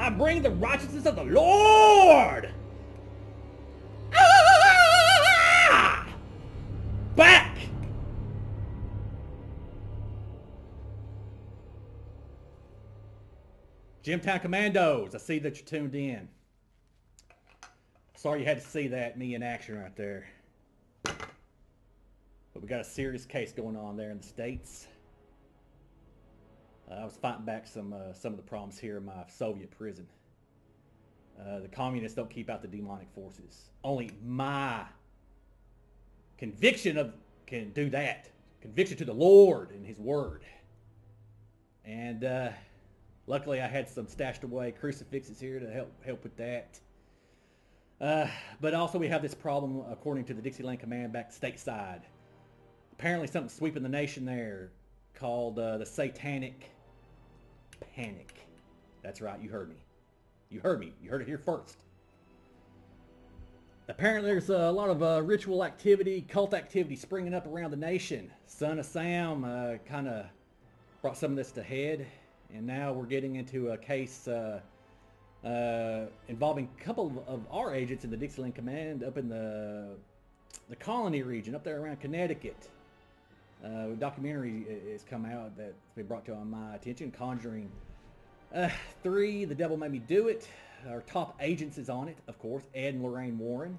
I bring the righteousness of the Lord. Ah! Back. Gymtown Commandos, I see that you're tuned in. Sorry you had to see that, me in action right there. But we got a serious case going on there in the States. I was fighting back some of the problems here in my Soviet prison. The communists don't keep out the demonic forces. Only my conviction can do that. Conviction to the Lord and His Word. And luckily I had some stashed away crucifixes here to help with that. But also we have this problem, according to the Dixieland Command, back stateside. Apparently something sweeping the nation there called the Satanic Panic. That's right, you heard me. You heard me. You heard it here first. Apparently there's a lot of ritual activity, cult activity springing up around the nation. Son of Sam kind of brought some of this to head, and now we're getting into a case involving a couple of our agents in the Dixieland Command up in the colony region, up there around Connecticut. A documentary has come out that's been brought to my attention, Conjuring 3, The Devil Made Me Do It. Our top agents is on it, of course, Ed and Lorraine Warren.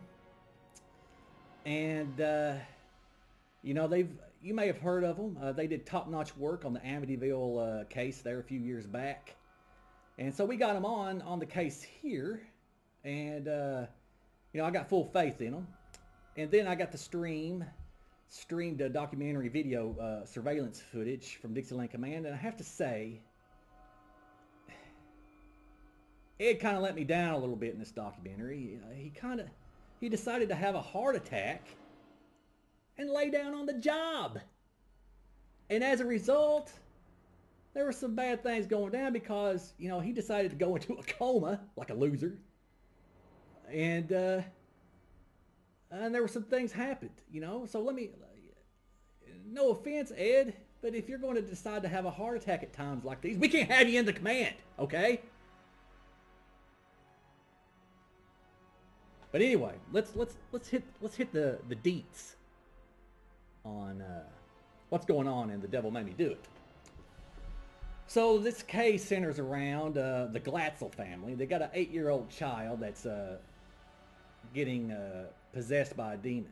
And, you know, you may have heard of them. They did top-notch work on the Amityville case there a few years back. And so we got them on the case here. And, you know, I got full faith in them. And then I got to streamed a documentary video surveillance footage from Dixieland Command. And I have to say, Ed kind of let me down a little bit in this documentary. He decided to have a heart attack and lay down on the job. And as a result, there were some bad things going down because, you know, he decided to go into a coma like a loser. And there were some things happened, you know. So no offense, Ed, but if you're going to decide to have a heart attack at times like these, we can't have you in the command, okay? But anyway, let's hit the deets on what's going on in The Devil Made Me Do It. So this case centers around the Glatzel family. They got an 8-year-old child that's getting possessed by a demon,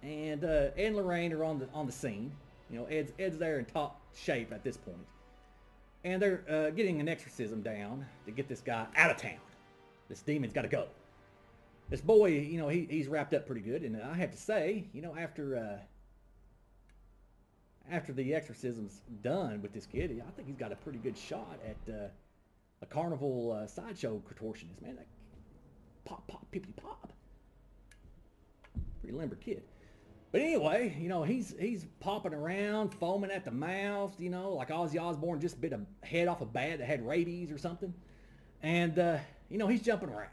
and Ed and Lorraine are on the scene. You know, Ed's there in top shape at this point, and they're getting an exorcism down to get this guy out of town. This demon's got to go. This boy, you know, he's wrapped up pretty good, and I have to say, you know, after the exorcism's done with this kid, I think he's got a pretty good shot at a carnival sideshow contortionist, man. Like, pop, pop, pippity pop. Pretty limber kid. But anyway, you know, he's popping around, foaming at the mouth, you know, like Ozzy Osbourne just bit a head off a bat that had rabies or something. And, you know, he's jumping around.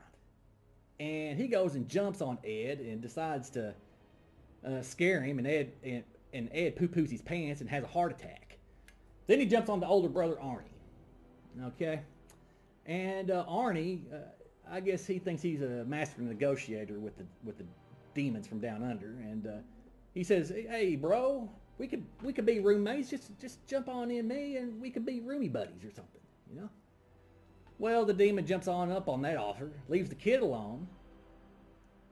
And he goes and jumps on Ed and decides to scare him, and Ed poo-poos his pants and has a heart attack. Then he jumps on the older brother, Arnie. Okay? And Arnie, I guess he thinks he's a master negotiator with the demons from down under, and he says, "Hey, bro, we could be roommates. Just jump on in me, and we could be roomie buddies or something, you know?" Well, the demon jumps up on that offer, leaves the kid alone.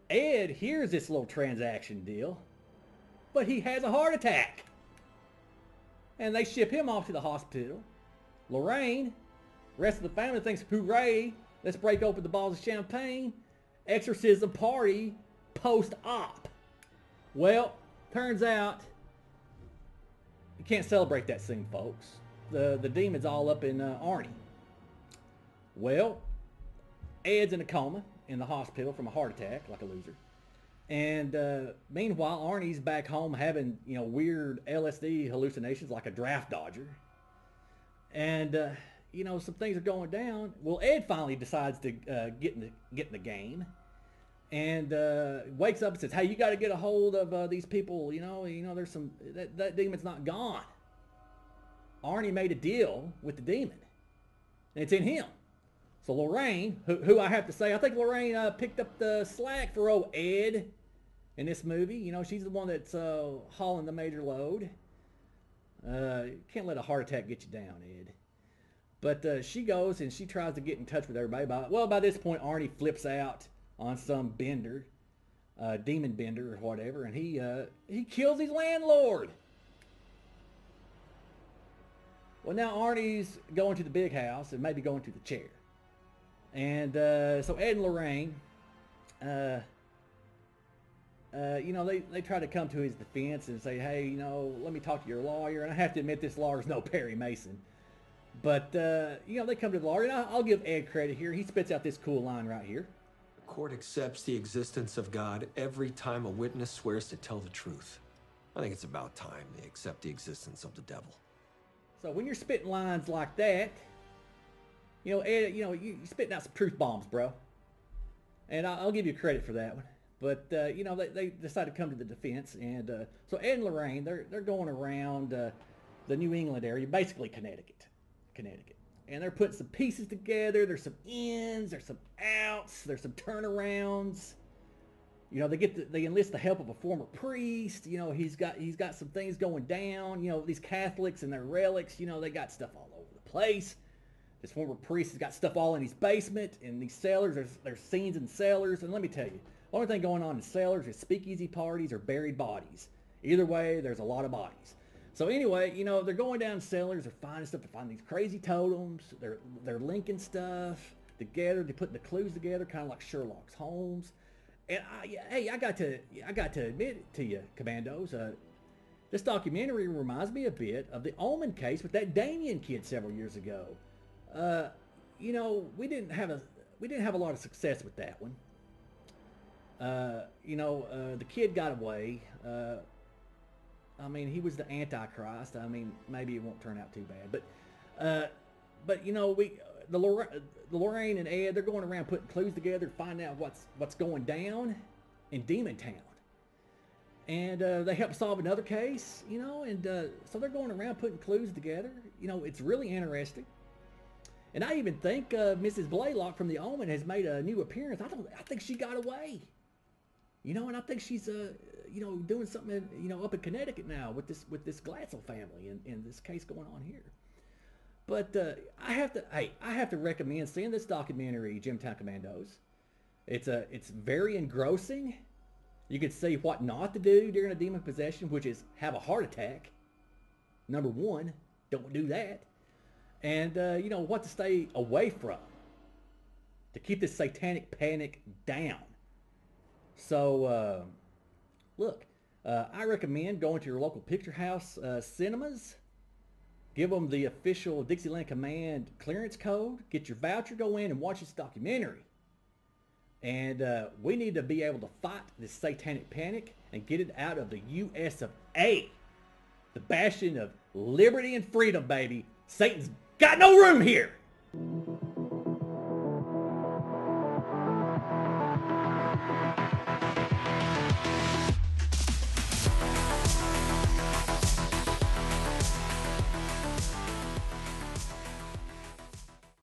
Ed hears this little transaction deal, but he has a heart attack. And they ship him off to the hospital. Lorraine, rest of the family thinks, hooray, let's break open the bottles of champagne. Exorcism party post-op. Well, turns out you can't celebrate that scene, folks. The demon's all up in Arnie. Well, Ed's in a coma in the hospital from a heart attack, like a loser. And meanwhile, Arnie's back home having, you know, weird LSD hallucinations like a draft dodger. And, you know, some things are going down. Well, Ed finally decides to get in the game. And wakes up and says, "Hey, you got to get a hold of these people. You know, there's some, that demon's not gone. Arnie made a deal with the demon. And it's in him. So Lorraine, who I have to say, I think Lorraine picked up the slack for old Ed in this movie. You know, she's the one that's hauling the major load. Can't let a heart attack get you down, Ed. But she goes and she tries to get in touch with everybody. By this point, Arnie flips out on some bender, demon bender or whatever, and he kills his landlord. Well, now Arnie's going to the big house and maybe going to the chair. And so Ed and Lorraine, you know, they try to come to his defense and say, hey, you know, let me talk to your lawyer. And I have to admit, this lawyer's no Perry Mason. But, you know, they come to the lawyer, and I'll give Ed credit here. He spits out this cool line right here. The court accepts the existence of God every time a witness swears to tell the truth. I think it's about time they accept the existence of the devil. So when you're spitting lines like that, you know, Ed, you know, you're spitting out some truth bombs, bro. And I'll give you credit for that one. But, you know, they decided to come to the defense. And so Ed and Lorraine, they're going around the New England area, basically Connecticut. And they're putting some pieces together. There's some ins, there's some outs, there's some turnarounds. You know, they enlist the help of a former priest. You know, he's got some things going down. You know, these Catholics and their relics, you know, they got stuff all over the place. This former priest has got stuff all in his basement, in these cellars. There's scenes in cellars. And let me tell you, the only thing going on in cellars is speakeasy parties or buried bodies. Either way, there's a lot of bodies. So anyway, you know, they're going down cellars, they're finding stuff, they're finding these crazy totems, they're linking stuff together, they're putting the clues together, kind of like Sherlock Holmes. And I got to admit it to you, Commandos, this documentary reminds me a bit of the Omen case with that Damien kid several years ago. You know, we didn't have a lot of success with that one. You know, the kid got away. I mean, he was the Antichrist. I mean, maybe it won't turn out too bad. But you know, the Lorraine and Ed, they're going around putting clues together to find out what's going down in Demon Town. And they help solve another case, you know, and so they're going around putting clues together. You know, it's really interesting. And I even think Mrs. Blaylock from the Omen has made a new appearance. I think she got away. You know, and I think she's you know, doing something, you know, up in Connecticut now with this Glatzel family and this case going on here. But I have to recommend seeing this documentary, Jimtown Commandos. It's very engrossing. You can see what not to do during a demon possession, which is have a heart attack. Number one, don't do that. And you know, what to stay away from to keep this satanic panic down. So, look, I recommend going to your local picture house cinemas. Give them the official Dixieland Command clearance code. Get your voucher, go in and watch this documentary. And we need to be able to fight this satanic panic and get it out of the US of A. The bastion of liberty and freedom, baby. Satan's got no room here.